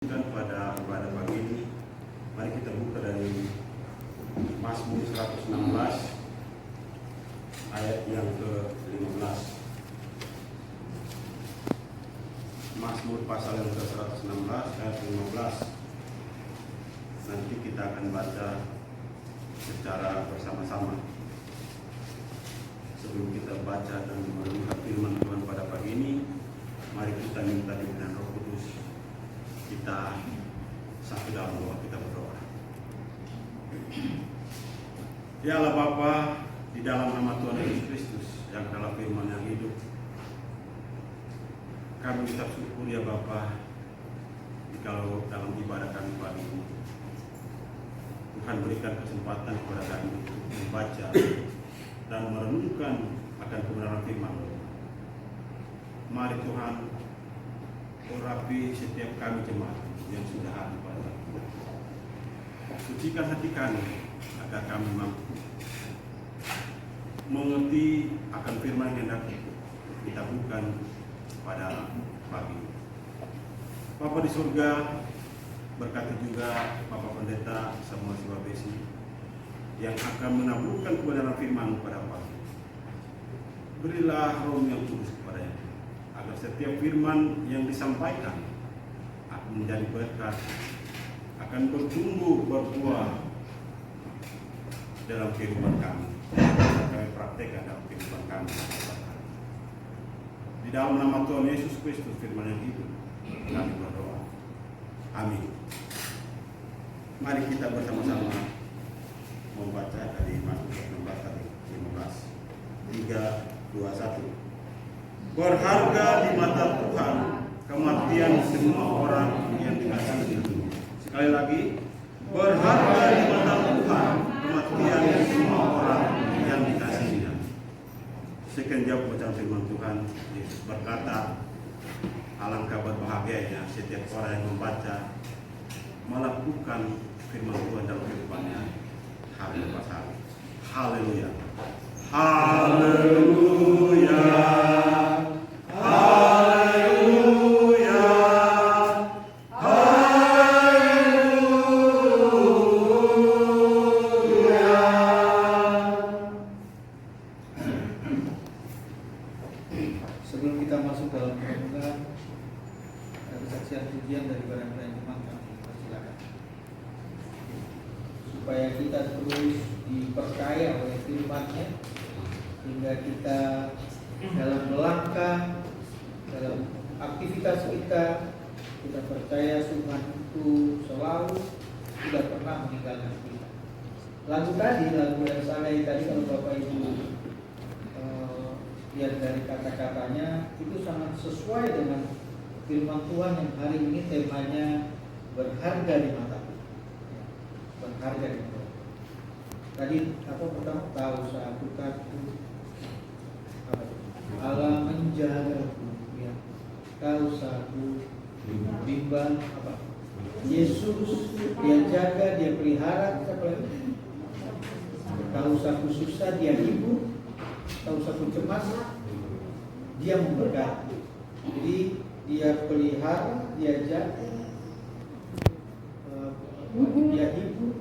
Pada ibadah pagi ini, mari kita buka dari Mazmur 116 ayat yang ke-15. Mazmur pasal yang ke-116 ayat 15. Nanti kita akan baca secara bersama-sama. Sebelum kita baca dan melihat firman Tuhan pada pagi ini, mari kita minta bimbingan Roh Kudus. Kita satu dalam doa, kita berdoa. Ya Allah Bapa, di dalam nama Tuhan Yesus Kristus yang adalah firman yang hidup, kami ucap syukur ya Bapa, jikalau dalam ibadah kami pagi ini Tuhan berikan kesempatan kepada kami untuk membaca dan merenungkan akan kebenaran firman. Mari Tuhan urapi setiap kami jemaat yang sudah hadir pada hari ini. Sucikan hati kami agar kami mampu mengerti akan firman yang dapat kita bukan pada pagi. Bapa di surga, berkati juga Bapak Pendeta Samuel Siwabesi yang akan menaburkan kebenaran firman pada pagi. Berilah roh yang kudus kepadanya, agar setiap firman yang disampaikan akan menjadi berkat, akan bertumbuh berbuah dalam kehidupan kami, kami praktekkan dalam kehidupan kami. Di dalam nama Tuhan Yesus Kristus firman yang hidup, kami berdoa. Amin. Mari kita bersama-sama membaca dari Mazmur 16 ayat 15. 3, 2, 1. Berharga di mata Tuhan kematian semua orang yang dikasihi. Sekali lagi, berharga di mata Tuhan kematian semua orang yang dikasihi. Sekian jauh bacaan firman Tuhan. Yesus berkata, alangkah berbahagianya setiap orang yang membaca, melakukan firman Tuhan dalam kehidupannya hari lepas hari. Haleluya. Haleluya. Haleluya. Haleluya. Sebelum kita masuk dalam renungan, kesaksian pujian dari barang-barang jemaat kami persilakan supaya kita terus dipercaya oleh firman-Nya, hingga kita dalam melangkah dalam aktivitas kita percaya Tuhan itu selalu tidak pernah meninggalkan kita. Lagu yang Saleh tadi, kalau Bapak Ibu lihat dari kata-katanya, itu sangat sesuai dengan firman Tuhan yang hari ini temanya berharga di mata Tuhan. Berharga di mata Tuhan. Tadi apa pertama? Tahu satu takut Allah menjagaku, ya. Tahu satu bimbang apa? Yesus dia jaga, dia pelihara, apa lagi? Tahu satu susah dia hibur, tahu satu cemas dia memberkati. Jadi dia pelihara, dia jaga, dia hibur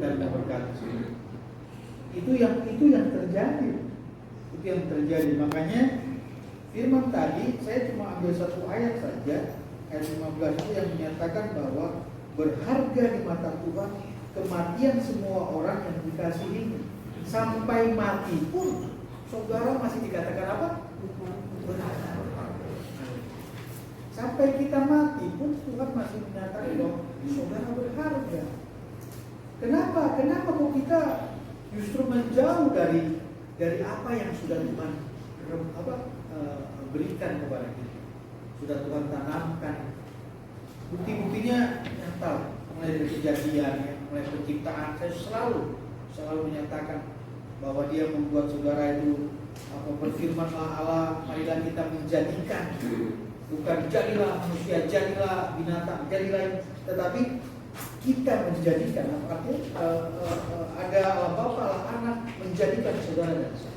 dan memberkati. Itu yang terjadi. Itu yang terjadi. Makanya firman tadi saya cuma ambil satu ayat saja, ayat 15 itu yang menyatakan bahwa berharga di mata Tuhan kematian semua orang yang dikasihi. Sampai mati pun saudara masih dikatakan apa? Berharga. Sampai kita mati pun Tuhan masih menyatakan bahwa saudara berharga. Kenapa? Kenapa kok kita justru menjauh dari apa yang sudah Tuhan berikan kepada kita, sudah Tuhan tanamkan. Bukti-buktinya nyata, mulai dari kejadian, mulai penciptaan, saya selalu menyatakan bahwa Dia membuat saudara itu berfirmanlah Allah, marilah kita menjadikan, bukan jadilah manusia, jadilah binatang, jadilah, tetapi kita menjadikan. Artinya ada Allah Bapa, Allah Anak menjadikan saudara dan saya,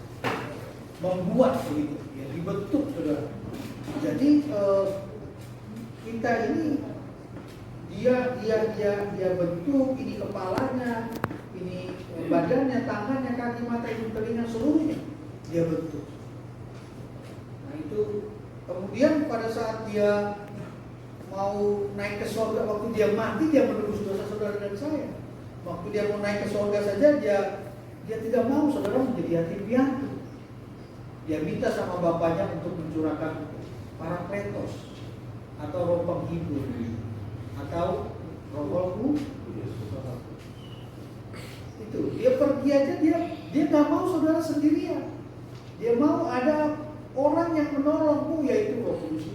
membuat begitu, ya, dibentuk saudara. Jadi kita ini dia bentuk, ini kepalanya, ini badannya, tangannya, kaki, mata, hidung, telinga, seluruhnya dia bentuk. Nah itu kemudian pada saat dia mau naik ke surga, waktu dia mati dia menebus dosa saudara dan saya. Waktu dia mau naik ke surga saja dia tidak mau saudara menjadi yatim piatu. Dia minta sama bapaknya untuk mencurahkan Parakletos atau roh penghibur atau roh itu. Dia pergi aja, dia nggak mau saudara sendirian. Dia mau ada orang yang menolongmu, yaitu Roh Kudus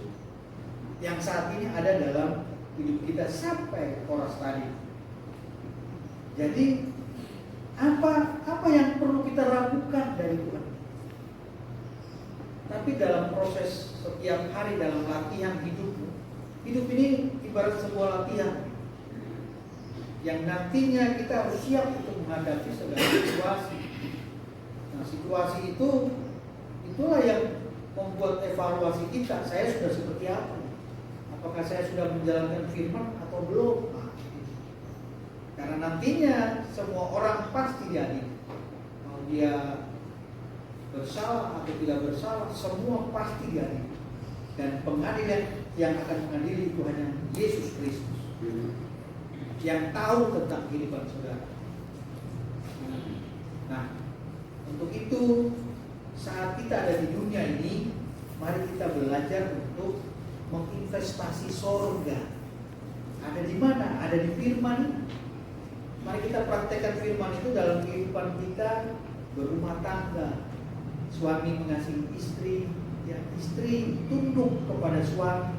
yang saat ini ada dalam hidup kita sampai Koras tadi. Jadi apa yang perlu kita lakukan dari Tuhan? Tapi dalam proses setiap hari dalam latihan hidupmu, hidup ini ibarat sebuah latihan yang nantinya kita harus siap untuk menghadapi segala situasi. Nah, situasi itulah yang membuat evaluasi kita. Saya sudah seperti apa? Apakah saya sudah menjalankan firman atau belum? Nah, karena nantinya semua orang pasti diadili. Mau dia bersalah atau tidak bersalah, semua pasti diadili. Dan pengadilan yang akan mengadili itu hanya Yesus Kristus, yang tahu tentang kehidupan saudara. Nah, untuk itu saat kita ada di dunia ini, mari kita belajar untuk menginvestasi surga. Ada di mana? Ada di firman. Mari kita praktekkan firman itu dalam kehidupan kita berumah tangga. Suami mengasihi istri, ya istri tunduk kepada suami,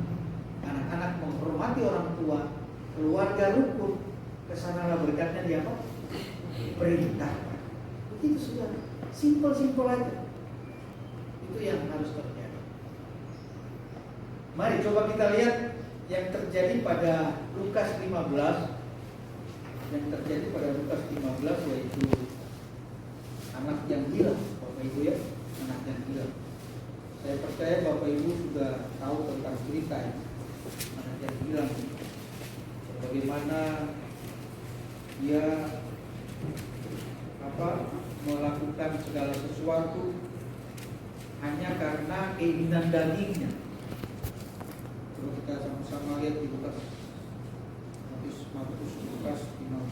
anak-anak menghormati orang tua, keluarga rukun, kesanalah berkatnya dia apa? Perintah. Begitu saudara, simpel aja. Itu yang harus terjadi. Mari coba kita lihat yang terjadi pada Lukas 15. Yang terjadi pada Lukas 15 yaitu anak yang hilang, Bapak Ibu ya, anak yang hilang. Saya percaya Bapak Ibu sudah tahu tentang cerita ya, anak yang hilang. Bagaimana dia melakukan segala sesuatu hanya karena keinginan dagingnya. Kalau kita sama-sama lihat di Lukas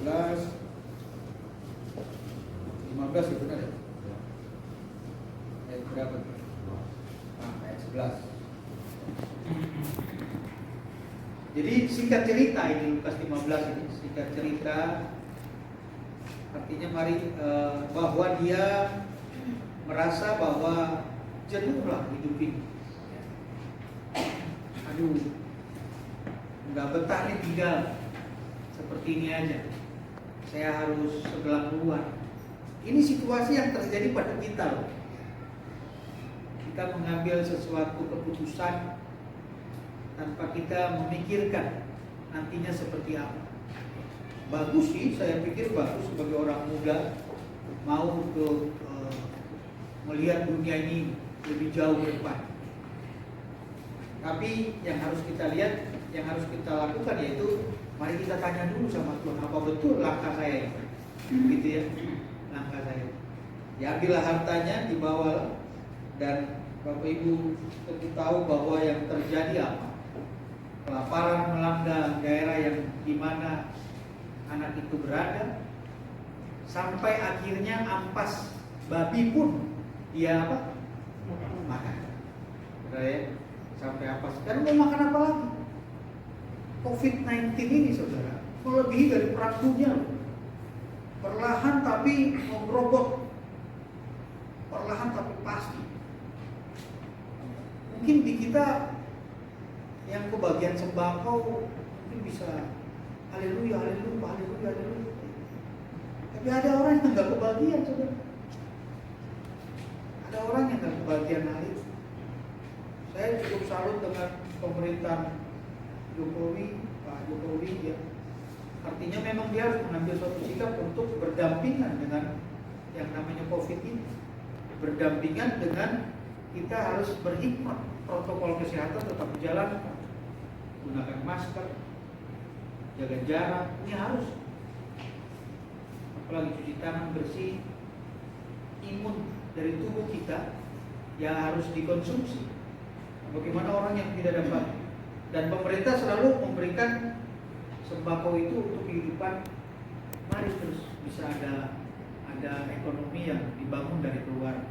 15 ya benar ya? Ayat berapa? Ayat 11. Jadi singkat cerita ini Lukas 15 ini singkat cerita, artinya bahwa dia merasa bahwa jenuhlah hidup ini. Aduh, nggak betah nih tinggal seperti ini aja. Saya harus segera keluar. Ini situasi yang terjadi pada kita loh. Kita mengambil sesuatu keputusan tanpa kita memikirkan nantinya seperti apa. Bagus sih, saya pikir bagus sebagai orang muda mau untuk melihat dunia ini lebih jauh ke depan. Tapi yang harus kita lihat, yang harus kita lakukan yaitu mari kita tanya dulu sama Tuhan, apa betul langkah saya ini? Gitu ya, langkah saya. Diambillah hartanya, dibawa, dan Bapak Ibu tentu tahu bahwa yang terjadi apa? Kelaparan melanda daerah yang dimana anak itu berada, sampai akhirnya ampas babi pun dia makan. Benar ya? Sampai ampas. Sekarang mau makan apa lagi? COVID-19 ini saudara melebihi dari perang dunia. Perlahan tapi menggerobot, perlahan tapi pasti. Mungkin di kita yang kebagian sembako mungkin bisa haleluya, haleluya, haleluya, haleluya. Tapi ada orang yang nggak kebagian saudara. Ada orang yang nggak kebagian hal itu. Saya cukup salut dengan pemerintahan Jokowi, Pak Jokowi ya. Artinya memang dia harus mengambil suatu sikap untuk berdampingan dengan yang namanya COVID ini. Berdampingan dengan kita harus berhikmat, protokol kesehatan tetap berjalan, gunakan masker, jaga jarak, ini harus. Apalagi cuci tangan bersih, imun dari tubuh kita yang harus dikonsumsi. Bagaimana orang yang tidak dapat, dan pemerintah selalu memberikan sembako itu untuk kehidupan. Mari terus bisa ada ekonomi yang dibangun dari keluarga.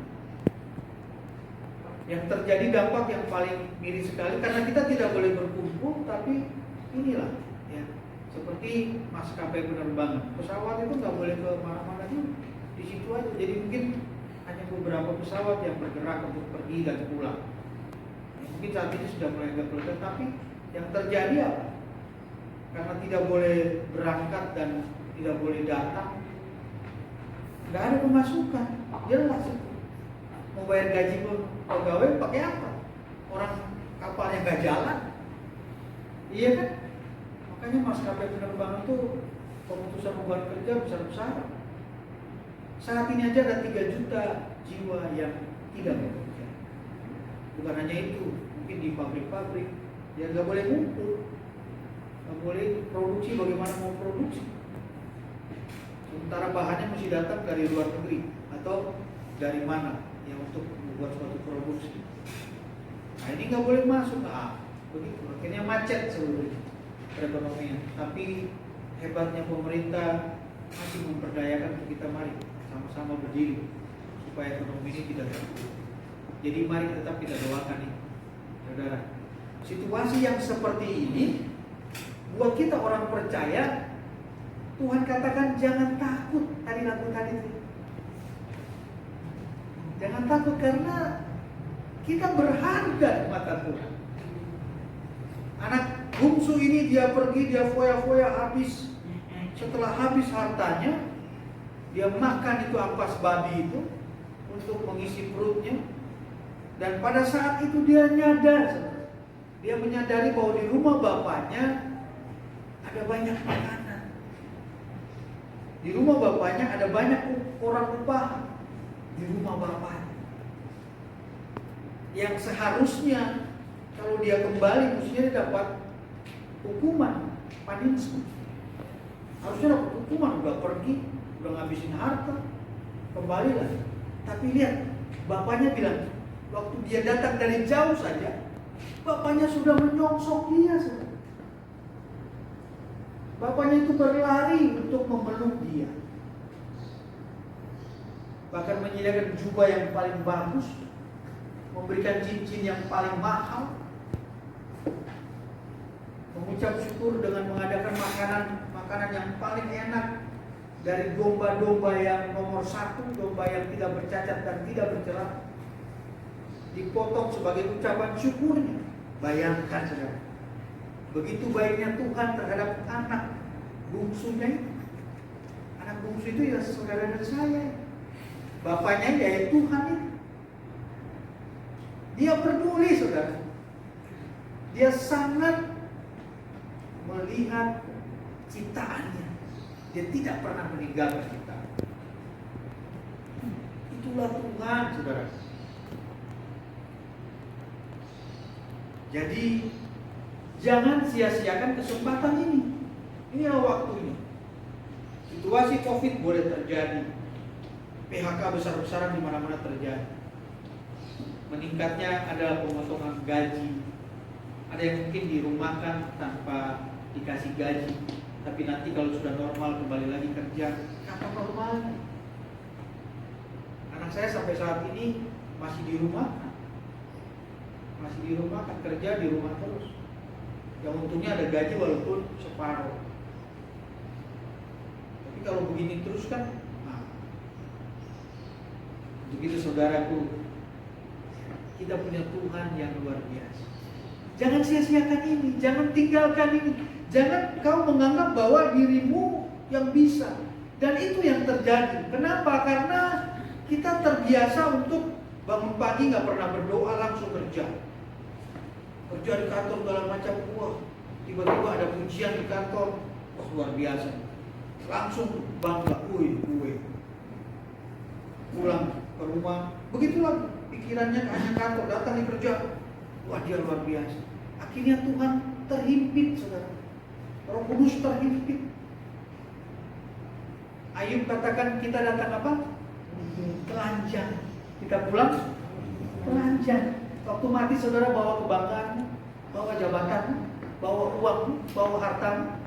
Yang terjadi dampak yang paling miris sekali karena kita tidak boleh berkumpul, tapi inilah ya, seperti maskapai penerbangan, pesawat itu nggak boleh ke mana-mana juga, di situ aja. Jadi mungkin hanya beberapa pesawat yang bergerak untuk pergi dan pulang. Mungkin saat ini sudah mulai agak pelan, tapi yang terjadi apa? Karena tidak boleh berangkat dan tidak boleh datang, nggak ada pemasukan, jelas itu. Mau bayar gaji pegawai pakai apa? Orang kapalnya nggak jalan, iya kan? Makanya maskapai penerbangan itu pemutusan hubungan kerja besar-besaran. Saat ini aja ada 3 juta jiwa yang tidak bekerja. Bukan hanya itu, mungkin di pabrik-pabrik ya nggak boleh ngumpul, nggak boleh produksi. Bagaimana mau produksi? Sementara bahannya mesti datang dari luar negeri atau dari mana yang untuk membuat suatu produksi. Nah ini nggak boleh masuk, begitu. Akhirnya macet seluruh perekonomian. Tapi hebatnya pemerintah masih memperdayakan untuk kita, mari sama-sama berdiri supaya ekonomi ini tidak terpuruk. Jadi mari tetap kita doakan ini, saudara. Situasi yang seperti ini buat kita orang percaya, Tuhan katakan jangan takut. Tadi lagu tadi itu, jangan takut karena kita berharga di mata Tuhan. Anak bungsu ini dia pergi, dia foya-foya habis. Setelah habis hartanya, dia makan itu ampas babi itu untuk mengisi perutnya. Dan pada saat itu dia nyadar, dia menyadari bahwa di rumah bapaknya ada banyak makanan. Di rumah bapaknya ada banyak orang upah. Di rumah bapaknya yang seharusnya kalau dia kembali mestinya dia dapat hukuman, punishment. Harusnya dapat hukuman, udah pergi, udah ngabisin harta, kembali lagi. Tapi lihat, bapaknya bilang, waktu dia datang dari jauh saja, bapaknya sudah menyongsong dia. Bapaknya itu berlari untuk memeluk dia. Bahkan menyediakan jubah yang paling bagus, memberikan cincin yang paling mahal, mengucap syukur dengan mengadakan makanan yang paling enak dari domba-domba yang nomor 1, domba yang tidak bercacat dan tidak bercerak, dipotong sebagai ucapan syukurnya. Bayangkan saudara, begitu baiknya Tuhan terhadap anak bungsunya itu. Anak bungsu itu ya saudara dan saya. Bapaknya ya Tuhan itu. Dia peduli saudara. Dia sangat melihat ciptaannya. Dia tidak pernah meninggalkan kita. Itulah Tuhan saudara. Jadi jangan sia-siakan kesempatan ini. Inilah waktunya. Situasi COVID boleh terjadi. PHK besar-besaran di mana-mana terjadi. Meningkatnya adalah pemotongan gaji. Ada yang mungkin dirumahkan tanpa dikasih gaji, tapi nanti kalau sudah normal kembali lagi kerja. Kapan normalnya? Anak saya sampai saat ini masih dirumahkan. Masih dirumahkan, kerja di rumah terus. Yang untungnya ada gaji walaupun separuh. Tapi kalau begini terus kan, begitu saudaraku, kita punya Tuhan yang luar biasa. Jangan sia-siakan ini, jangan tinggalkan ini. Jangan kau menganggap bahwa dirimu yang bisa. Dan itu yang terjadi. Kenapa? Karena kita terbiasa untuk bangun pagi gak pernah berdoa, langsung kerja. Kerja di kantor segala macam, wah, tiba-tiba ada pujian di kantor, wah luar biasa. Langsung bangga, gue. Pulang ke rumah, begitulah pikirannya hanya kantor, datang di kerja, wah dia luar biasa. Akhirnya Tuhan terhimpit saudara. Roh Kudus terhimpit. Ayub katakan kita datang apa? Telanjang. Kita pulang telanjang. Waktu mati saudara bawa kebanggaan, bawa jabatan, bawa uang, bawa harta.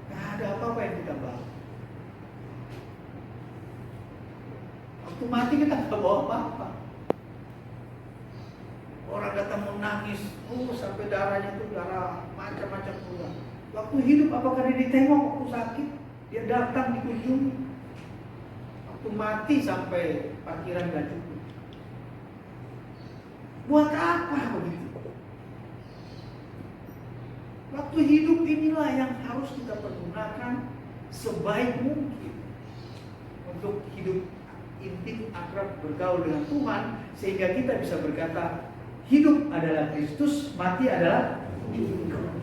Gak ada apa-apa yang kita bawa. Waktu mati kita gak bawa apa-apa. Orang datang menangis, sampai darahnya itu darah macam-macam keluar. Waktu hidup apakah dia ditengok waktu sakit? Dia datang dikunjungi. Waktu mati sampai parkiran gak cukup. Buat apa begitu? Waktu hidup inilah yang harus kita pergunakan sebaik mungkin untuk hidup intim, akrab, bergaul dengan Tuhan, sehingga kita bisa berkata, hidup adalah Kristus, mati adalah hidup.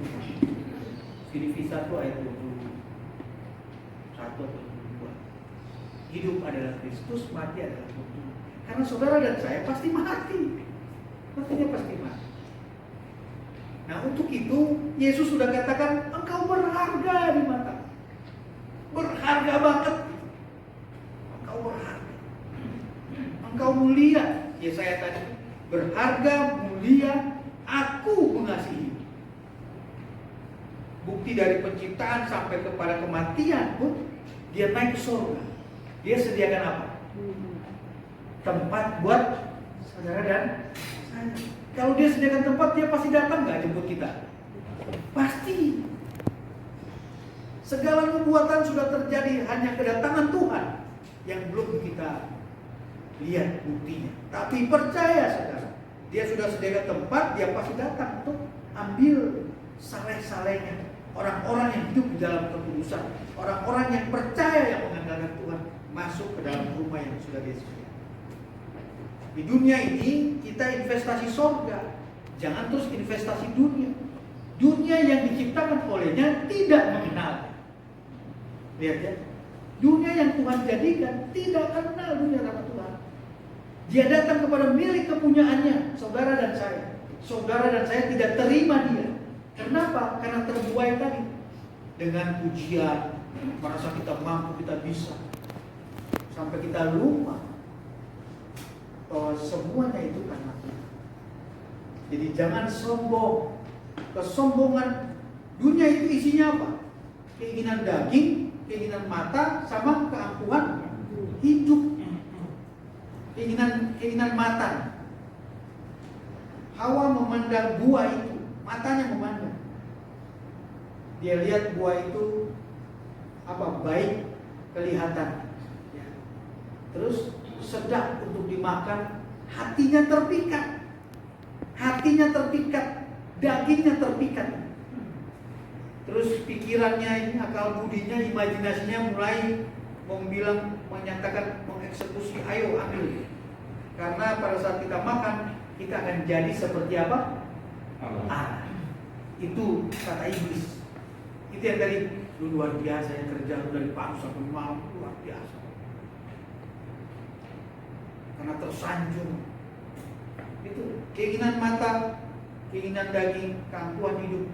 Filipi 1 ayat 21 atau 22. Hidup adalah Kristus, mati adalah Tuhan. Karena saudara dan saya pasti mati. Artinya pasti mati. Nah, untuk itu Yesus sudah katakan, engkau berharga di mata. Berharga banget. Engkau berharga. Engkau mulia. Yesaya tadi, berharga, mulia, aku mengasihi. Bukti dari penciptaan sampai kepada kematian pun dia naik ke surga. Dia sediakan apa? Tempat buat saudara dan saya. Kalau dia sediakan tempat, dia pasti datang nggak jemput kita? Pasti. Segala nubuatan sudah terjadi, hanya kedatangan Tuhan yang belum kita lihat buktinya. Tapi percaya saudara, dia sudah sediakan tempat, dia pasti datang untuk ambil saleh-salehnya. Orang-orang yang hidup di dalam kekudusan, orang-orang yang percaya, yang mengandalkan Tuhan, masuk ke dalam rumah yang sudah dia sediakan. Di dunia ini kita investasi surga, jangan terus investasi dunia. Dunia yang diciptakan olehnya tidak mengenal. Lihat ya, dunia yang Tuhan jadikan tidak kenal dunia nama Tuhan. Dia datang kepada milik kepunyaannya, saudara dan saya. Saudara dan saya tidak terima dia. Kenapa? Karena terbuai tadi dengan pujian, merasa kita mampu, kita bisa, sampai kita lupa bahwa semuanya itu karena Tuhan. Jadi jangan sombong. Kesombongan dunia itu isinya apa? Keinginan daging, keinginan mata, sama keangkuhan hidup. Keinginan mata. Hawa memandang buah itu, matanya memandang. Dia lihat buah itu apa? Baik kelihatan. Ya. Terus sedap untuk dimakan, hatinya terpikat. Hatinya terpikat, dagingnya terpikat. Terus pikirannya ini, akal budinya, imajinasinya mulai menyatakan, mengeksekusi, ayo ambil. Karena pada saat kita makan, kita akan jadi seperti apa? Allah. Itu kata iblis. Itu yang dari luar biasa, yang kerja dari pagi sampai malam, luar biasa. Karena tersanjung. Itu keinginan mata, keinginan daging, keangkuhan hidup.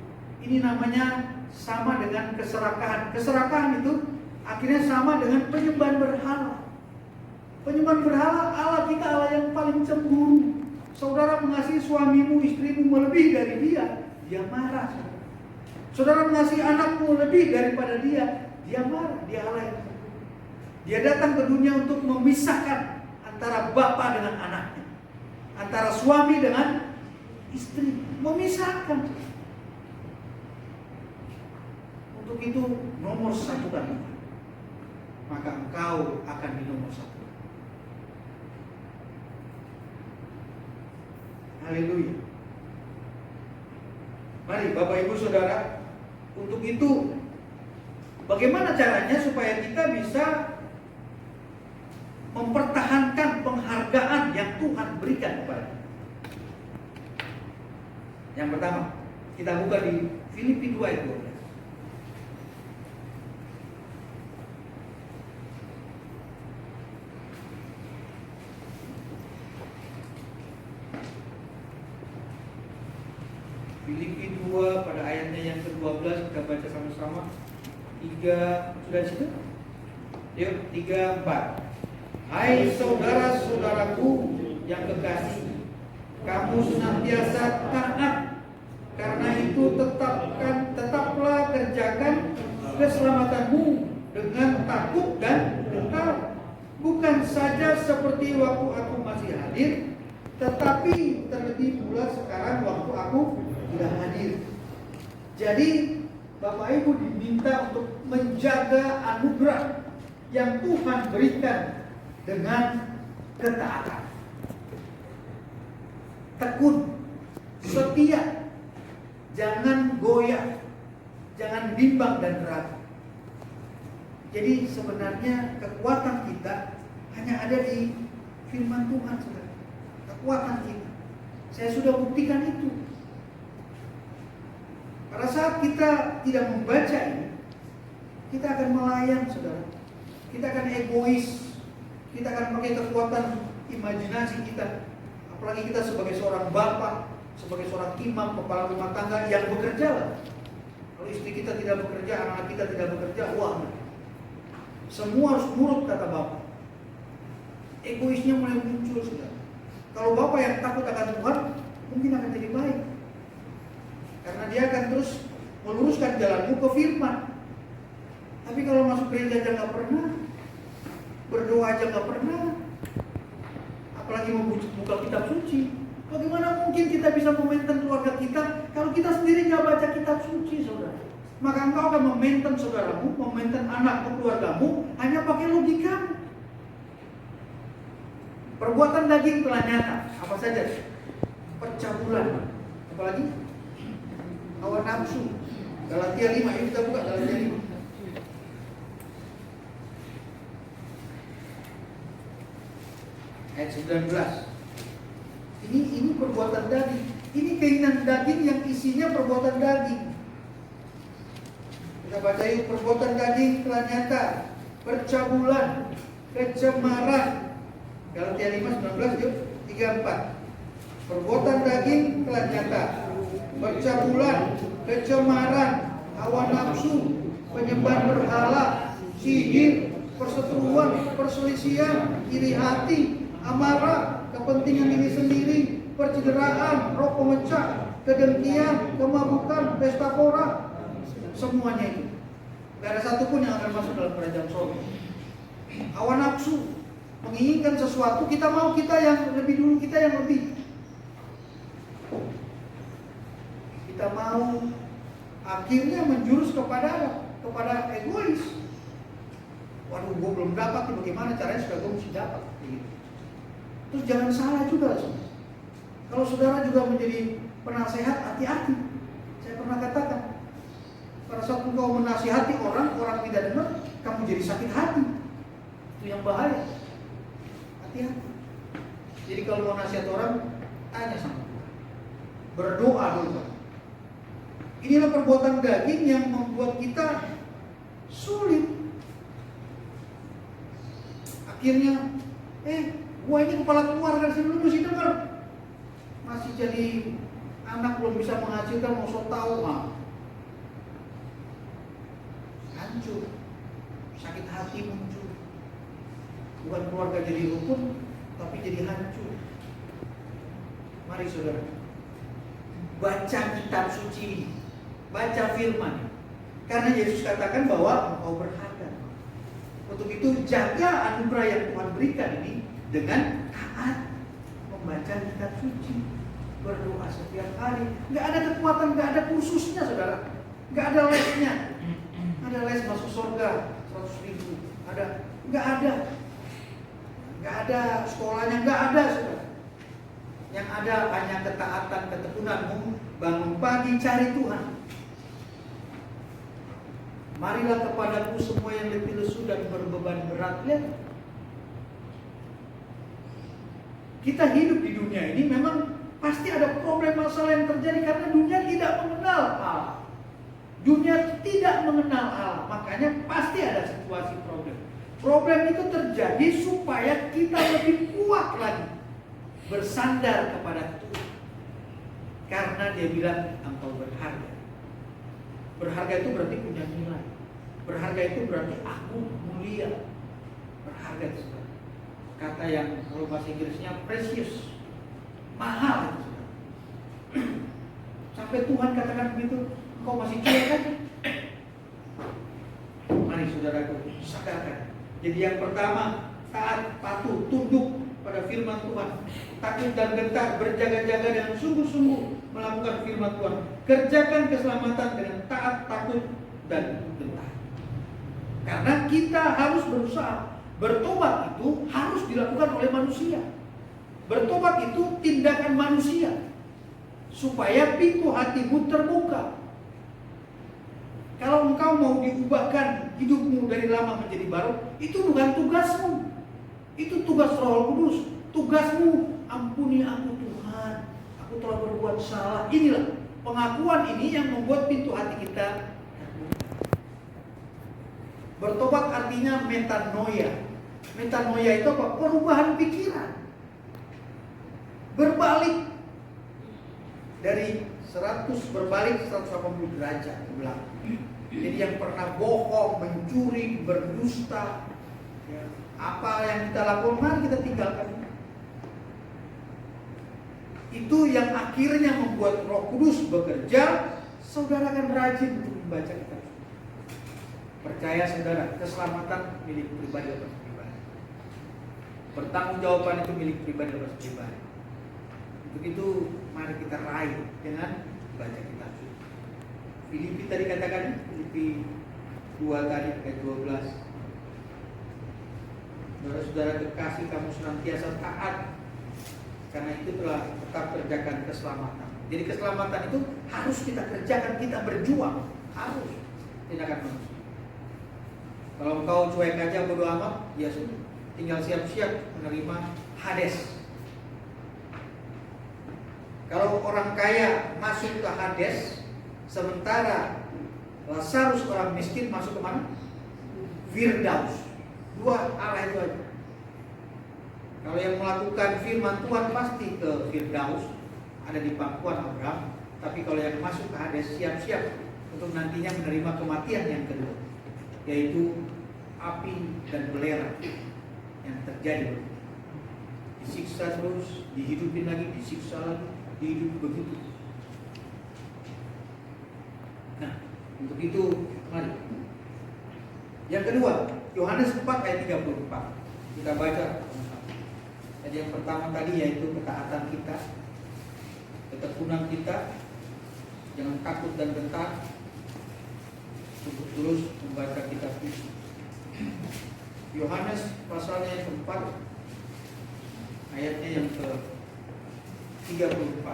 Ini namanya sama dengan keserakahan. Keserakahan itu akhirnya sama dengan penyembahan berhala. Penyembahan berhala, Allah kita Allah yang paling cemburu. Saudara mengasihi suamimu, istrimu melebihi dari dia, dia marah. Saudara mengasihi anakmu lebih daripada dia, dia marah, dia Allah yang cemburu. Dia datang ke dunia untuk memisahkan antara bapa dengan anaknya, antara suami dengan istri, memisahkan. Untuk itu nomor satu kan, maka engkau akan di nomor satu. Haleluya. Mari Bapak Ibu Saudara, untuk itu bagaimana caranya supaya kita bisa mempertahankan penghargaan yang Tuhan berikan kepada kita? Yang pertama, kita buka di Filipi 2 ayat 12. Filipi 2 pada ayatnya yang ke-12 kita baca bersama-sama. 3, sudah di situ? Yuk, 3, 4. Hai saudara-saudaraku yang kekasih, kamu senantiasa taat. Karena itu tetaplah kerjakan keselamatanmu dengan takut dan gentar. Bukan saja seperti waktu aku masih hadir, tetapi terlebih pula sekarang waktu aku tidak hadir. Jadi Bapak Ibu diminta untuk menjaga anugerah yang Tuhan berikan dengan ketaatan. Tekun, setia, jangan goyah, jangan bimbang dan ragu. Jadi sebenarnya kekuatan kita hanya ada di firman Tuhan, saudara. Kekuatan kita. Saya sudah buktikan itu. Pada saat kita tidak membaca ini, kita akan melayang, saudara. Kita akan egois. Kita akan pakai kekuatan imajinasi kita. Apalagi kita sebagai seorang bapak, sebagai seorang imam, kepala rumah tangga yang bekerja lah. Kalau istri kita tidak bekerja, anak kita tidak bekerja, wah, semua harus nurut kata bapak. Egoisnya mulai muncul, saudara. Kalau bapak yang takut akan Tuhan, mungkin akan jadi baik. Karena dia akan terus meluruskan jalanmu ke firman. Tapi kalau masuk gereja aja nggak pernah, berdoa aja nggak pernah, apalagi membuka kitab suci. Bagaimana mungkin kita bisa memaintain keluarga kita kalau kita sendiri nggak baca kitab suci, saudara? Maka engkau akan memaintain saudaramu, memaintain anakmu, keluargamu hanya pakai logikamu. Perbuatan daging telah nyata. Apa saja? Percabulan. Apalagi? Hawa nafsu. Galatia 5. Yuk kita buka Galatia 5. Ayat 19. Ini perbuatan daging. Ini keinginan daging yang isinya perbuatan daging. Kita baca yuk. Perbuatan daging telah nyata. Percabulan, kecemaran. Galatia 5:19 yuk. 3-4. Perbuatan daging telah nyata. Percabulan, kecemaran, hawa nafsu, penyembah berhala, sihir, perseteruan, perselisihan, iri hati, amarah, kepentingan diri sendiri, percederaan, roh pemecah, kedengkian, kemabukan, pesta pora. Semuanya itu. Gak ada satupun yang akan masuk dalam kerajaan surga. Hawa nafsu, menginginkan sesuatu, kita mau kita yang lebih dulu, kita yang lebih. Kita mau akhirnya menjurus kepada egois. Waduh, gue belum dapat, bagaimana caranya supaya gue mesti dapat? Terus jangan salah juga, saudara. Kalau saudara juga menjadi penasehat, hati-hati. Saya pernah katakan, pada saat engkau menasihati orang tidak dengar, kamu jadi sakit hati. Itu yang bahaya. Hati-hati. Jadi kalau mau nasihat orang, tanya sama Tuhan. Berdoa dulu. Inilah perbuatan daging yang membuat kita sulit. Akhirnya, gua ini kepala keluarga sini lu mesti dengar. Masih jadi anak belum bisa menghasilkan, mau so tau mah. Hancur, sakit hati muncul. Bukan keluarga jadi rukun, tapi jadi hancur. Mari saudara, baca kitab suci, baca firman. Karena Yesus katakan bahwa engkau berharga. Untuk itu jaga anugerah yang Tuhan berikan ini dengan taat, membaca kitab suci, berdoa setiap hari. Gak ada kekuatan, gak ada kursusnya, saudara. Gak ada lesnya. Ada les masuk surga 100.000. Gak ada sekolahnya, gak ada, saudara. Yang ada hanya ketaatan, ketekunanmu, bangun pagi cari Tuhan. Marilah kepadaku semua yang letih lesu dan berbeban berat. Lihat, kita hidup di dunia ini memang pasti ada problem masalah yang terjadi karena dunia tidak mengenal Allah. Dunia tidak mengenal Allah, makanya pasti ada situasi problem. Problem itu terjadi supaya kita lebih kuat lagi bersandar kepada Tuhan. Karena dia bilang engkau berharga. Berharga itu berarti punya nilai. Berharga itu berarti aku mulia. Berharga itu saudara. Kata yang kalau bahasa Inggrisnya precious, mahal itu saudara. Sampai Tuhan katakan begitu, engkau masih cuek aja. Mari saudaraku sadarkan. Jadi yang pertama, taat, patuh, tunduk pada firman Tuhan. Takut dan gentar, berjaga-jaga dengan sungguh-sungguh melakukan firman Tuhan. Kerjakan keselamatan dengan taat, takut, dan gentar. Karena kita harus berusaha. Bertobat itu harus dilakukan oleh manusia. Bertobat itu tindakan manusia. Supaya pintu hatimu terbuka. Kalau engkau mau diubahkan hidupmu dari lama menjadi baru, itu bukan tugasmu. Itu tugas Roh Kudus. Tugasmu, ampuni aku Tuhan, aku telah berbuat salah. Inilah pengakuan ini yang membuat pintu hati kita terbuka. Bertobat artinya metanoia. Metanoia itu apa? Perubahan pikiran. Berbalik dari 100 berbalik 180 derajat ke belakang. Jadi yang pernah bohong, mencuri, berdusta, ya, apa yang kita lakukan, mari kita tinggalkan. Itu yang akhirnya membuat Roh Kudus bekerja. Saudara akan rajin untuk membaca kitab suci. Percaya saudara, keselamatan milik pribadi lepas pribadi. Pertanggungjawaban itu milik pribadi lepas pribadi. Untuk itu mari kita raih dengan baca kitab suci. Filipi tadi katakan, Filipi 2 tadi ayat 12. Saudara-saudara kekasih, kamu senantiasa taat, karena itu telah tetap kerjakan keselamatan. Jadi keselamatan itu harus kita kerjakan, kita berjuang, harus tindakan manusia. Kalau engkau cuek aja bodo amat, ya sudah, tinggal siap-siap menerima Hades. Kalau orang kaya masuk ke Hades, sementara Lazarus orang miskin masuk ke mana? Firdaus. Dua arah itu aja. Kalau yang melakukan firman Tuhan pasti ke Firdaus, ada di pangkuan Abraham. Tapi kalau yang masuk ke Hades, siap-siap untuk nantinya menerima kematian yang kedua, yaitu api dan belerang yang terjadi. Disiksa terus, dihidupin lagi, disiksa lagi, dihidupi begitu. Nah, untuk itu mari. Yang kedua, Yohanes 4 ayat 34. Kita baca. Jadi yang pertama tadi yaitu ketaatan kita, ketekunan kita, jangan takut dan gentar untuk terus membaca kitab suci. Yohanes pasalnya yang keempat, ayatnya yang ke-34.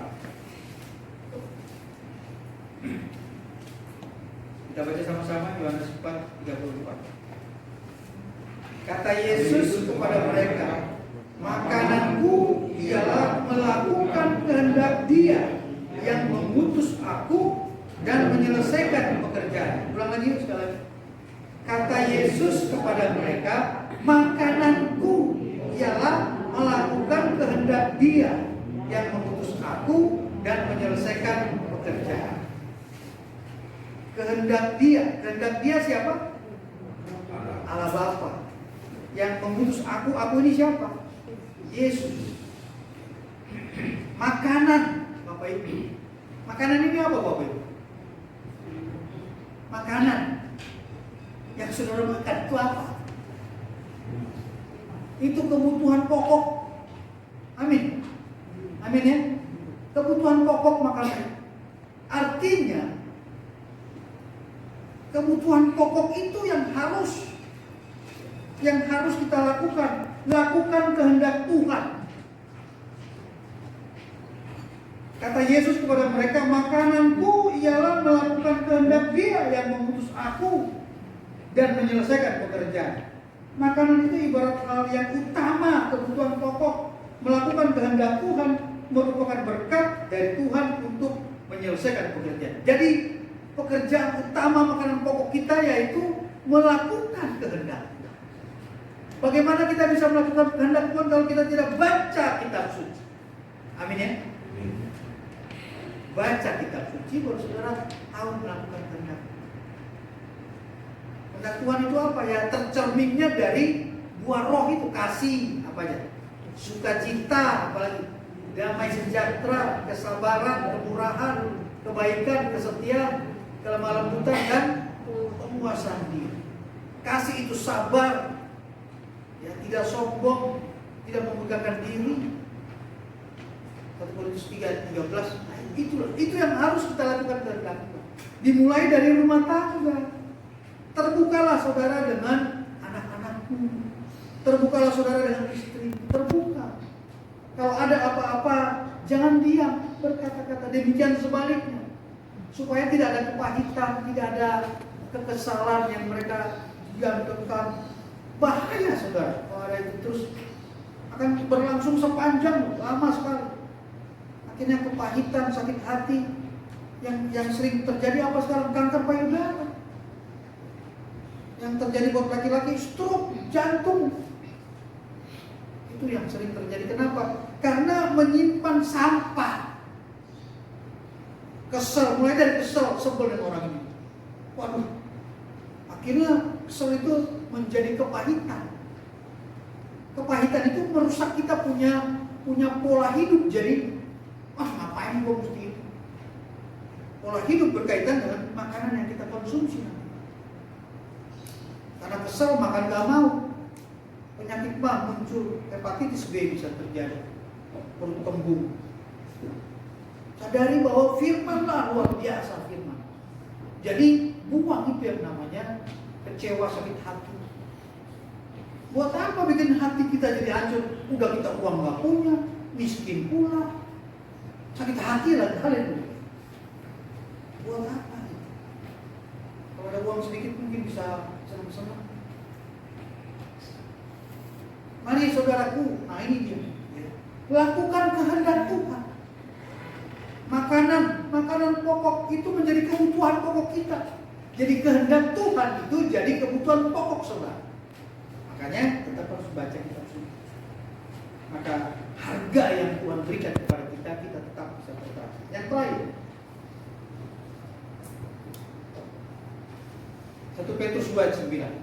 Kita baca sama-sama Yohanes 4:34. Kata Yesus kepada mereka, makananku ialah melakukan kehendak Dia yang mengutus aku dan menyelesaikan pekerjaan. Ulang lagi sekali lagi. Kata Yesus kepada mereka, makananku ialah melakukan kehendak Dia yang mengutus aku dan menyelesaikan pekerjaan. Kehendak Dia siapa? Allah Bapa. Yang mengutus aku ini siapa? Yesus. Makanan, Bapak Ibu. Makanan ini apa Bapak Ibu? Makanan yang saudara makan itu apa? Itu kebutuhan pokok. Amin. Amin ya. Kebutuhan pokok makanan. Artinya kebutuhan pokok itu yang harus kita lakukan kehendak Tuhan. Kata Yesus kepada mereka, makananku ialah melakukan kehendak Dia yang mengutus aku dan menyelesaikan pekerjaan. Makanan itu ibarat hal yang utama, kebutuhan pokok. Melakukan kehendak Tuhan merupakan berkat dari Tuhan untuk menyelesaikan pekerjaan. Jadi pekerjaan utama makanan pokok kita yaitu melakukan kehendak. Bagaimana kita bisa melakukan kehendak Tuhan kalau kita tidak baca kitab suci? Amin ya. Baca kitab suci baru saudara tahu melakukan kehendak. Kehendak Tuhan itu apa ya? Tercerminnya dari buah roh itu, kasih, apa ya? Sukacita, apalagi damai sejahtera, kesabaran, kemurahan, kebaikan, kesetiaan, kelemah lembutan, dan penguasaan diri. Kasih itu sabar, ya, tidak sombong, tidak membanggakan diri. 1 Korintus 3:13. Nah, itu yang harus kita lakukan kehendak Tuhan. Dimulai dari rumah tangga. Terbukalah saudara dengan anak-anakmu. Terbukalah saudara dengan istri. Terbuka. Kalau ada apa-apa, jangan diam, berkata-kata. Demikian sebaliknya, supaya tidak ada kepahitan, tidak ada kekesalan yang mereka diam kekal. Bahaya saudara, kalau ada itu terus akan berlangsung sepanjang, lama sekali. Akhirnya kepahitan, sakit hati yang sering terjadi apa sekarang? Kanker payudara. Yang terjadi buat laki-laki stroke, jantung. Itu yang sering terjadi. Kenapa? Karena menyimpan sampah. Kesel, mulai dari kesel, sebel dengan orang ini. Waduh, akhirnya kesel itu menjadi kepahitan. Kepahitan itu merusak kita punya pola hidup. Jadi, ngapain gue mesti itu? Pola hidup berkaitan dengan makanan yang kita konsumsi. Karena kesel makan gak mau, penyakit mah muncul, hepatitis B bisa terjadi, perut kembung. Sadari bahwa firman lah luar biasa firman. Jadi buang itu yang namanya kecewa, sakit hati. Buat apa bikin hati kita jadi hancur? Udah kita uang gak punya, miskin pula, sakit hati lah kalian. Buat apa? Kalau ada uang sedikit mungkin bisa senang-senang. Mari saudaraku, nah ini dia. Lakukan kehendak Tuhan. Makanan pokok itu menjadi kebutuhan pokok kita. Jadi kehendak Tuhan itu jadi kebutuhan pokok saudara. Makanya kita harus baca kitab suci. Maka harga yang Tuhan berikan kepada kita tetap bisa bertahan. Yang terakhir, 1 Petrus 2:9.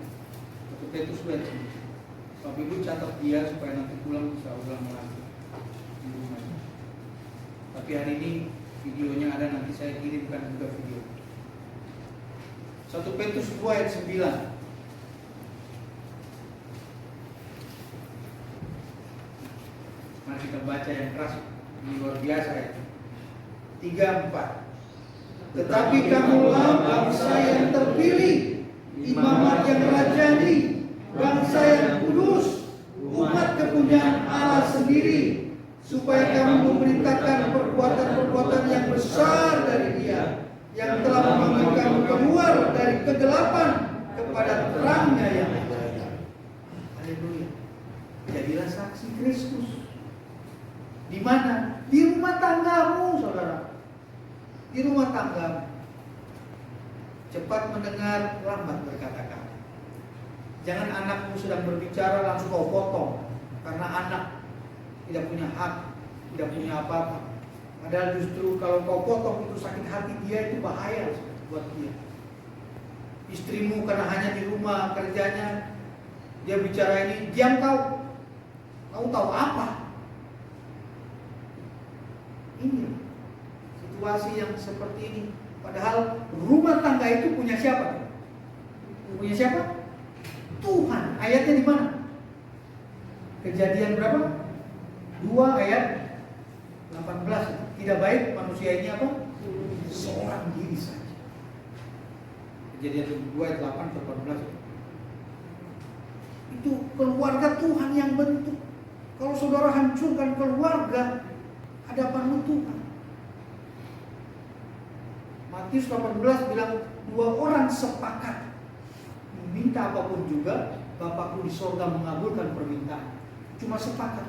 1 Petrus 2:9. Bapak Ibu catat dia supaya nanti pulang bisa ulang lagi di rumah. Tapi hari ini videonya ada, nanti saya kirimkan juga video. 1 Petrus 2:9. Mari kita baca yang keras, ini luar biasa ya. 3-4. Tetapi kamulah bangsa yang terpilih, imamat yang rajani, bangsa yang kudus, umat kepunyaan Allah sendiri, supaya kamu memberitakan perbuatan-perbuatan yang besar dari Dia, yang telah memanggil kamu keluar dari kegelapan kepada terangnya yang ajaib. Haleluya. Jadilah saksi Kristus. Di mana? Di rumah tanggamu, saudara. Di rumah tanggamu. Cepat mendengar, lambat berkata-kata. Jangan anakmu sedang berbicara langsung kau potong, karena anak tidak punya hak, tidak punya apa-apa. Padahal justru kalau kau potong itu sakit hati dia, itu bahaya buat dia. Istrimu karena hanya di rumah kerjanya, dia bicara ini, diam kau. Kau tahu apa? Ini situasi yang seperti ini. Padahal rumah tangga itu punya siapa? Punya siapa? Tuhan. Ayatnya di mana? Kejadian berapa? 2 ayat 18. Tidak baik manusia ini apa? Seorang diri saja. Kejadian 2 ayat 8 ke 18. Itu keluarga Tuhan yang bentuk. Kalau saudara hancurkan keluarga, hadapanmu Tuhan. Matius 18 bilang 2 orang sepakat minta apapun juga, Bapakku di sorga mengabulkan permintaan. Cuma sepakat.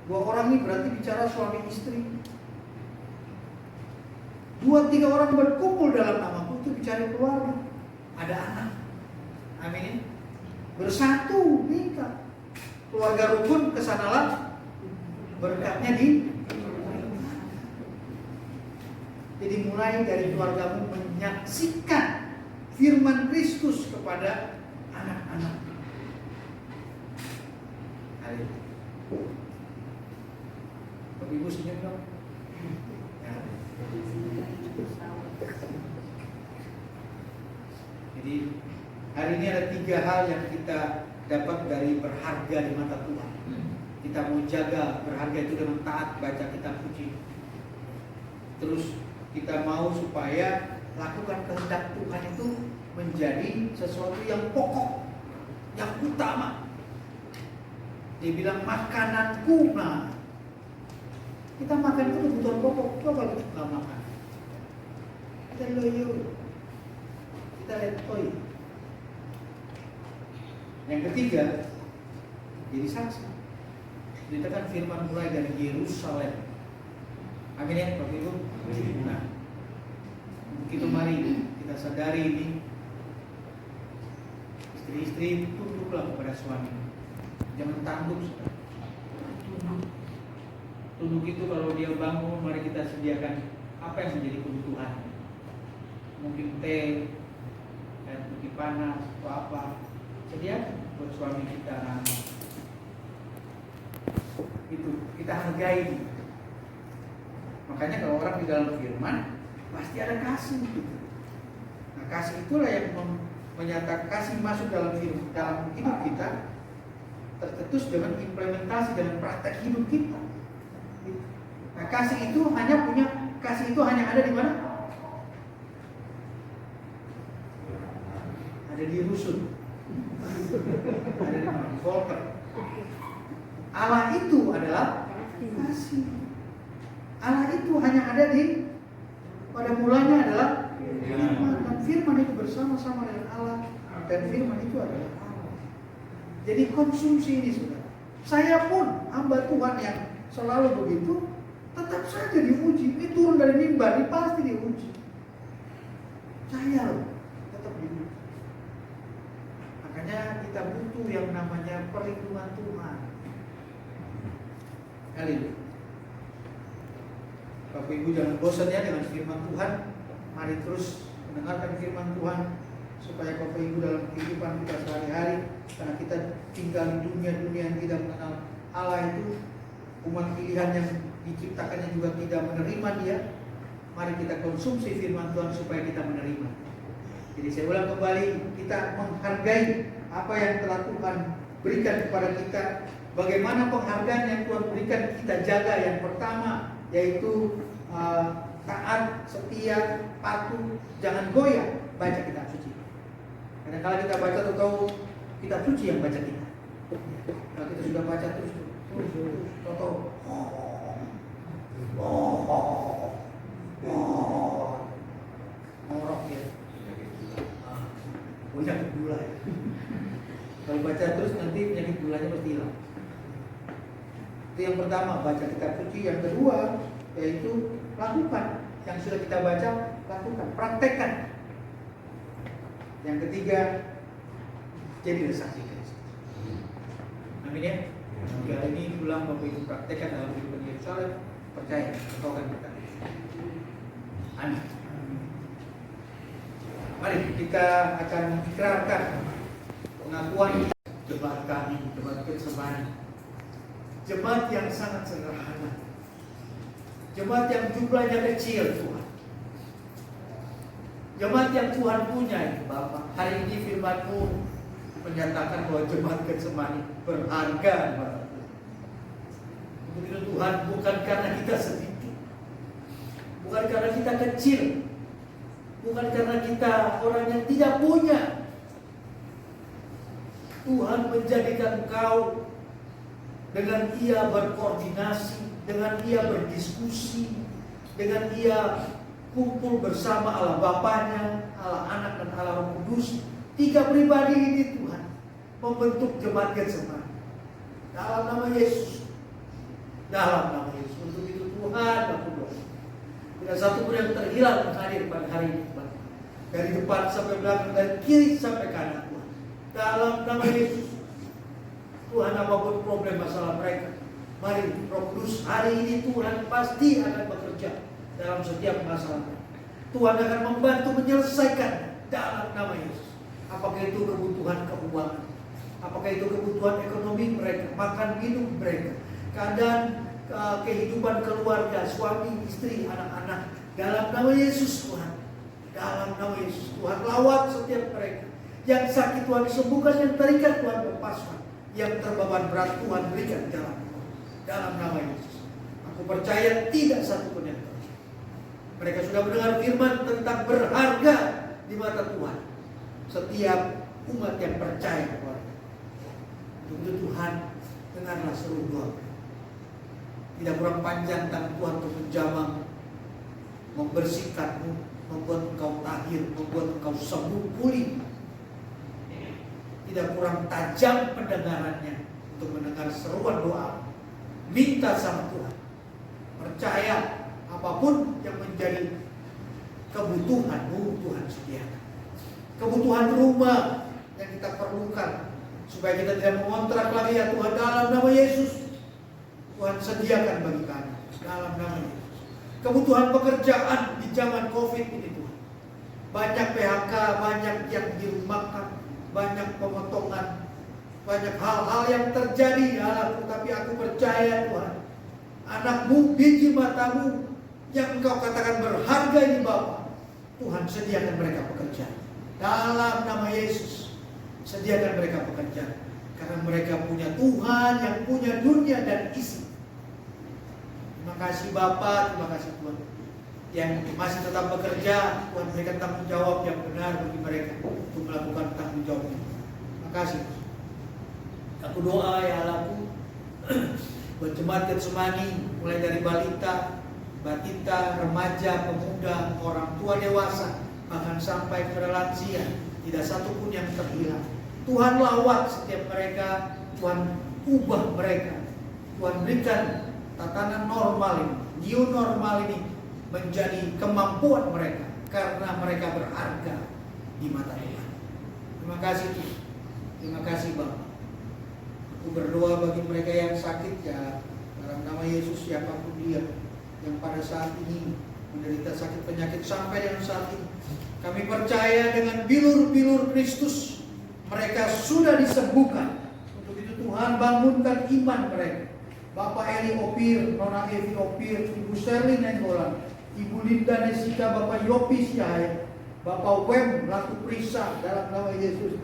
2 orang ini berarti bicara suami istri. 2-3 orang berkumpul dalam namaku, itu bicara keluarga. Ada anak. Amin. Bersatu minta. Keluarga rukun kesanalah berkatnya di. Jadi mulai dari keluargamu menyaksikan firman Kristus kepada anak-anak. Haleluya. Bapak Ibu senyum dong. Ya. Jadi hari ini ada 3 hal yang kita dapat dari berharga di mata Tuhan. Kita mau jaga berharga itu dengan taat baca kitab suci. Terus kita mau supaya lakukan kehendak Tuhan itu menjadi sesuatu yang pokok, yang utama. Dia bilang makananku. Nah, kita makan itu kebutuhan pokok. Coba kita nggak makan, kita loyo, kita letoy. Yang ketiga, jadi saksi. Diberitakan firman mulai dari Yerusalem. Amin ya, Bapak Ibu. Nah, begitu mari kita sadari ini, istri-istri tunduklah kepada suami. Jangan tanduk, saudara. Tunduk itu kalau dia bangun, mari kita sediakan apa yang menjadi kebutuhan. Mungkin teh, air putih panas, atau apa. Sediakan buat suami kita. Itu kita hargai. Makanya kalau orang di dalam firman pasti ada kasih gitu. Nah, kasih itulah yang menyatakan kasih masuk dalam hidup kita, tercetus dengan implementasi dalam praktek hidup kita. Nah, kasih itu hanya ada di mana? Ada di rusun. Ada di mana? Di Volker. Allah itu adalah kasih. Allah itu hanya ada pada mulanya adalah firman, dan firman itu bersama-sama dengan Allah, dan firman itu adalah Allah. Jadi konsumsi ini, saudara. Saya pun hamba Tuhan yang selalu begitu, tetap saja diuji. Ini turun dari mimbar, ini pasti diuji. Saya tetap diuji. Makanya kita butuh yang namanya perlindungan Tuhan. Haleluya. Bapak Ibu jangan bosan ya dengan firman Tuhan. Mari terus mendengarkan firman Tuhan supaya Bapak Ibu dalam kehidupan kita sehari-hari, karena kita tinggal di dunia yang tidak mengenal Allah itu, umat pilihan yang diciptakannya juga tidak menerima Dia. Mari kita konsumsi firman Tuhan supaya kita menerima. Jadi saya ulang kembali, kita menghargai apa yang telah Tuhan berikan kepada kita. Bagaimana penghargaan yang Tuhan berikan kita jaga. Yang pertama yaitu taat, setia, patuh, jangan goyah baca kitab suci. Karena kalau kita baca tahu kitab suci yang baca kita. Kalau kita sudah baca terus ngorok ya. Penyakit gula ya. Kalau baca terus nanti penyakit gulanya pasti hilang. Itu yang pertama, baca kitab suci. Yang kedua yaitu lakukan yang sudah kita baca, lakukan, praktekkan. Yang ketiga, jadilah saksi Kristus. Amin ya. Jika ini pulang Bapak Ibu praktekkan dalam kehidupan Yerusalem, percaya Engkau akan berkata. Amin. Mari kita akan mengikrarkan pengakuan jemaat kami, jemaat Getsemani. Jemaat yang sangat sederhana, jemaat yang jumlahnya kecil Tuhan, jemaat yang Tuhan punya Bapak. Hari ini firman-Mu menyatakan bahwa jemaat Getsemani berharga Bapak. Untuk itu Tuhan, bukan karena kita sedikit, bukan karena kita kecil, bukan karena kita orang yang tidak punya. Tuhan menjadikan Engkau dengan Ia berkoordinasi, dengan Ia berdiskusi, dengan Ia kumpul bersama Allah Bapanya, Allah Anak dan Allah Roh Kudus. 3 pribadi ini Tuhan membentuk jemaat Getsemani dalam nama Yesus. Dalam nama Yesus. Untuk itu Tuhan aku doa, tidak satu pun yang terhilang yang hadir pada hari ini Tuhan. Dari depan sampai belakang, dari kiri sampai kanan Tuhan. Dalam nama Yesus. Tuhan, apapun problem masalah mereka, mari Roh Kudus hari ini Tuhan pasti akan bekerja dalam setiap masalah. Tuhan akan membantu menyelesaikan dalam nama Yesus. Apakah itu kebutuhan keuangan, apakah itu kebutuhan ekonomi mereka, makan minum mereka, keadaan kehidupan keluarga, suami, istri, anak-anak, dalam nama Yesus Tuhan. Dalam nama Yesus Tuhan, lawat setiap mereka. Yang sakit Tuhan sembuhkan, yang terikat Tuhan lepaskan, yang terbeban berat Tuhan berikan jalan. Dalam nama Yesus, aku percaya tidak satu pun yang terjadi. Mereka sudah mendengar firman tentang berharga di mata Tuhan. Setiap umat yang percaya kepada untuk Tuhan, dengarlah seru doa. Tidak kurang panjang tangan Tuhan untuk menjamah, membersihkanmu, membuat engkau tahir, membuat engkau sembuh pulih. Tidak kurang tajam pendengarannya untuk mendengar seruan doa. Minta sama Tuhan. Percaya apapun yang menjadi kebutuhanmu, Tuhan sediakan. Kebutuhan rumah yang kita perlukan supaya kita tidak mengontrak lagi, ya Tuhan, dalam nama Yesus Tuhan sediakan bagi kami dalam nama Yesus. Kebutuhan pekerjaan di zaman COVID ini Tuhan, banyak PHK, banyak yang dirumahkan, banyak pemotongan, banyak hal-hal yang terjadi ya Allah. Tapi aku percaya Tuhan, anakmu, biji matamu yang engkau katakan berharga ini Bapa, Tuhan sediakan mereka pekerjaan dalam nama Yesus. Sediakan mereka pekerjaan karena mereka punya Tuhan yang punya dunia dan isi. Terima kasih Bapa, terima kasih Tuhan yang masih tetap bekerja. Tuhan berikan tanggung jawab yang benar bagi mereka untuk melakukan tanggung jawabnya. Terima kasih. Aku doa ya Allahku buat jemaat Getsemani, mulai dari balita, batita, remaja, pemuda, orang tua dewasa, bahkan sampai kepada lansia, tidak satu pun yang terhilang. Tuhan lawat setiap mereka, Tuhan ubah mereka, Tuhan berikan tatanan normal ini, new normal ini menjadi kemampuan mereka karena mereka berharga di mata Tuhan. Terima kasih Tuhan, terima kasih Bapa. Aku berdoa bagi mereka yang sakit ya, dalam nama Yesus, siapapun dia yang pada saat ini menderita sakit penyakit sampai dengan saat ini, kami percaya dengan bilur-bilur Kristus mereka sudah disembuhkan. Untuk itu Tuhan bangunkan iman mereka. Bapak Eli Opir, Nona Evi Opir, Ibu Sherlyn Nenggolan, Ibu Linda Nesika, Bapak Yopi Syahaya, Bapak Wem Laku Prisa, dalam nama Yesus.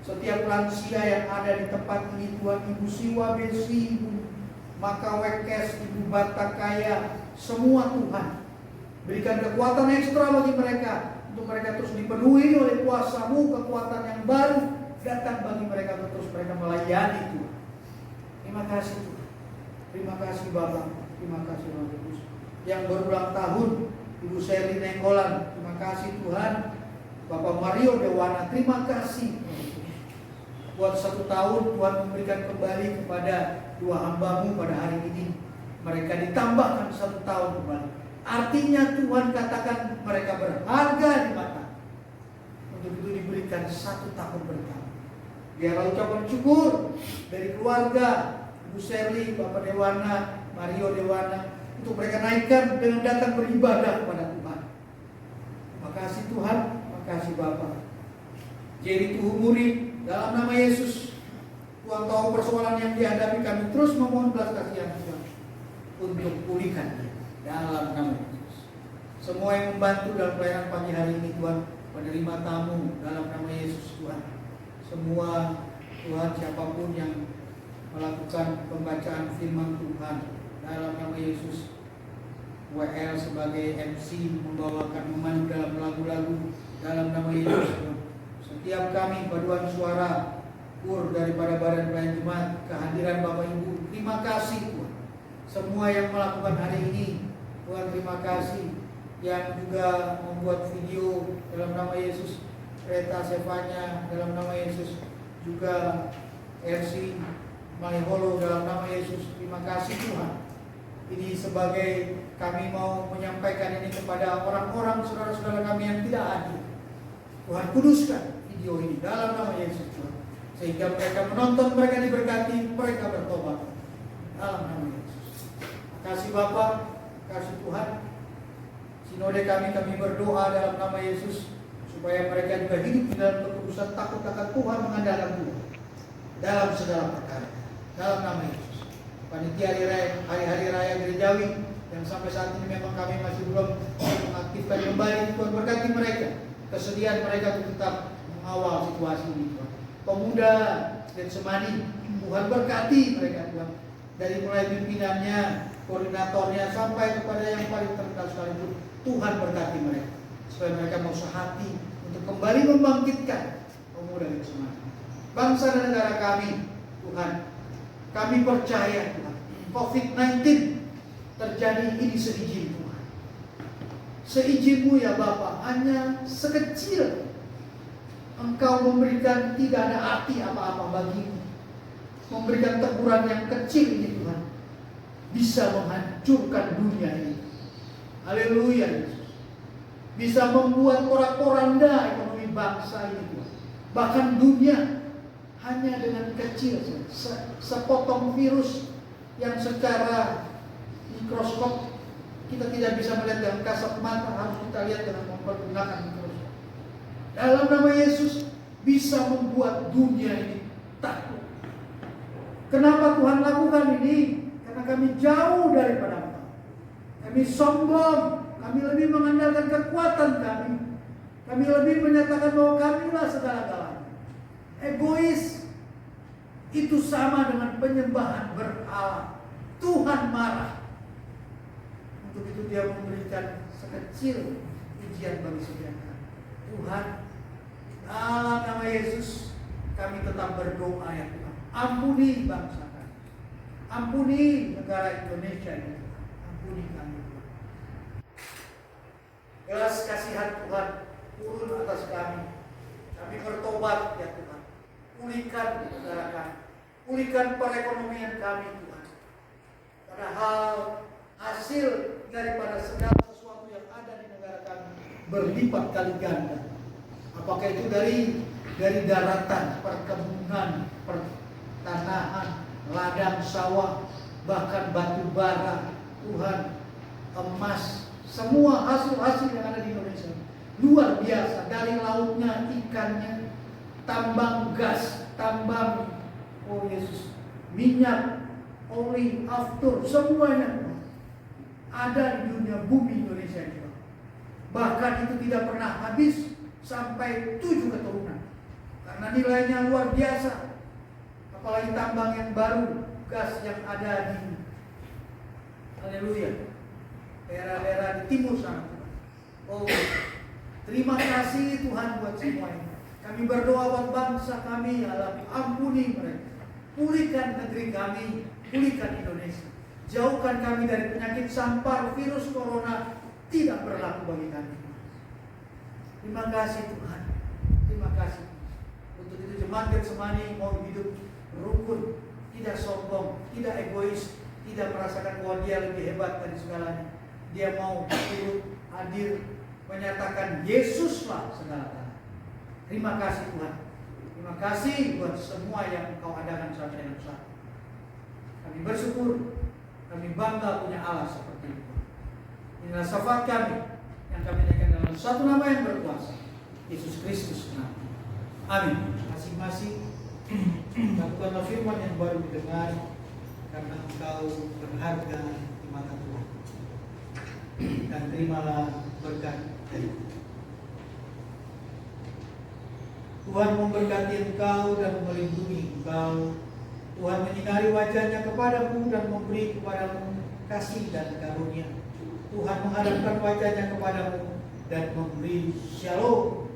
Setiap lansia yang ada di tempat ini Tuhan, Ibu Siwa Besi, Ibu Makawekes, Ibu Batakaya, semua Tuhan berikan kekuatan ekstra bagi mereka, untuk mereka terus dipenuhi oleh kuasa-Mu, kekuatan yang baru datang bagi mereka, terus mereka melayani Tuhan. Terima kasih Tuhan, terima kasih Bapak, terima kasih Roh Kudus. Yang berulang tahun Ibu Sherly Nenggolan, terima kasih Tuhan. Bapak Mario Dewana, terima kasih. Buat 1 tahun Tuhan memberikan kembali kepada 2 hamba-Mu pada hari ini. Mereka ditambahkan 1 tahun kembali. Artinya Tuhan katakan mereka berharga di mata. Untuk itu diberikan 1 tahun bertahun. Biarlah ucapan syukur dari keluarga Ibu Sherly, Bapak Dewana, Mario Dewana, untuk mereka naikkan dengan datang beribadah kepada Tuhan. Makasih Tuhan, makasih Bapak. Jadi Tuhumuri, dalam nama Yesus, Tuhan tahu persoalan yang dihadapi, kami terus memohon belas kasihan Tuhan untuk pulihkan dia dalam nama Yesus. Semua yang membantu dalam pelayanan pagi hari ini Tuhan, penerima tamu dalam nama Yesus Tuhan. Semua Tuhan, siapapun yang melakukan pembacaan firman Tuhan dalam nama Yesus, WL sebagai MC membawakan memandu dalam lagu-lagu dalam nama Yesus Tuhan. Setiap kami paduan suara kur daripada badan pelayan jemaat, kehadiran Bapak Ibu, terima kasih Tuhan. Semua yang melakukan hari ini Tuhan, terima kasih. Yang juga membuat video dalam nama Yesus, Reta Sevanya dalam nama Yesus, juga RC Maliholo dalam nama Yesus, terima kasih Tuhan. Ini sebagai kami mau menyampaikan ini kepada orang-orang saudara-saudara kami yang tidak hadir. Tuhan kuduskan video ini dalam nama Yesus Tuhan, sehingga mereka menonton, mereka diberkati, mereka bertobat dalam nama Yesus. Kasih Bapa, kasih Tuhan. Sinode kami berdoa dalam nama Yesus supaya mereka juga hidup di dalam kekudusan, takut akan Tuhan, mengandalkan Tuhan dalam segala perkara. Dalam nama Yesus. Panitia hari-hari raya gerejawi yang sampai saat ini memang kami masih belum mengaktifkan kembali, Tuhan berkati mereka, kesediaan mereka untuk tetap mengawal situasi ini, Tuhan. Pemuda Getsemani, Tuhan berkati mereka, Tuhan. Dari mulai pimpinannya, koordinatornya, sampai kepada yang paling terkenal sekalipun, Tuhan berkati mereka, supaya mereka mau sehati untuk kembali membangkitkan pemuda Getsemani. Bangsa dan negara kami, Tuhan, kami percaya, Tuhan, COVID-19 terjadi ini seizin Tuhan. Seizinmu ya Bapa, hanya sekecil Engkau memberikan, tidak ada arti apa-apa bagimu. Memberikan teguran yang kecil ini Tuhan, bisa menghancurkan dunia ini. Haleluya Yesus. Bisa membuat porak-poranda ekonomi bangsa ini Tuhan. Bahkan dunia hanya dengan kecil, sepotong virus yang secara mikroskop kita tidak bisa melihat dengan kasat mata, harus kita lihat dengan mempergunakan mikroskop. Dalam nama Yesus bisa membuat dunia ini takut. Kenapa Tuhan lakukan ini? Karena kami jauh daripada Engkau. Kami sombong, kami lebih mengandalkan kekuatan kami. Kami lebih menyatakan bahwa kamilah segala-galanya. Egois itu sama dengan penyembahan berhala. Tuhan marah. Untuk itu Dia memberikan sekecil ujian bagi setiap kami. Tuhan, dalam nama Yesus kami tetap berdoa ya Tuhan. Ampuni bangsa kami. Ampuni negara Indonesia ini Tuhan. Ampuni kami Tuhan. Belas kasihan Tuhan turun atas kami. Kami bertobat ya Tuhan. Pulihkan negara kami. Pulihkan perekonomian kami Tuhan. Padahal hasil daripada segala sesuatu yang ada di negara kami berlipat kali ganda. Apakah itu dari daratan, perkebunan, pertanahan, ladang sawah, bahkan batu bara, Tuhan, emas, semua hasil-hasil yang ada di Indonesia luar biasa. Dari lautnya, ikannya, tambang gas, tambang, oh Yesus, minyak, oli, aftur, semuanya ada di dunia bumi Indonesia ini. Bahkan itu tidak pernah habis sampai 7 keturunan. Karena nilainya luar biasa. Apalagi tambang yang baru, gas yang ada di haleluya, daerah-daerah di timur sana. Oh, terima kasih Tuhan buat semua ini. Kami berdoa buat bangsa kami, ya Allah, ampuni mereka. Pulihkan negeri kami, pulihkan Indonesia. Jauhkan kami dari penyakit sampar, virus corona tidak berlaku bagi kami. Terima kasih Tuhan. Terima kasih. Untuk itu jemaat Getsemani mau hidup rukun, tidak sombong, tidak egois, tidak merasakan bahwa dia lebih hebat dari segalanya. Dia mau turut hadir menyatakan Yesuslah segala-galanya. Terima kasih Tuhan. Terima kasih buat semua yang Engkau adakan sampai dengan saat ini. Kami bersyukur, kami bangga punya Allah seperti itu. Inilah syafaat kami yang kami naikkan dalam satu nama yang berkuasa, Yesus Kristus. Amin. Masing-masing lakukanlah firman yang baru didengar, karena Engkau berharga di mata Tuhan. Dan terimalah berkat dari Tuhan. Memberkati engkau dan melindungi engkau. Tuhan menyinari wajahnya kepadamu dan memberi kepadamu kasih dan karunia. Tuhan menghadapkan wajahnya kepadamu dan memberi shalom,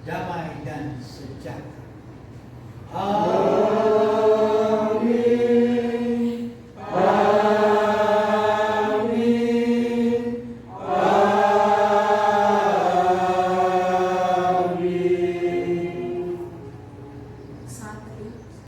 damai dan sejahtera.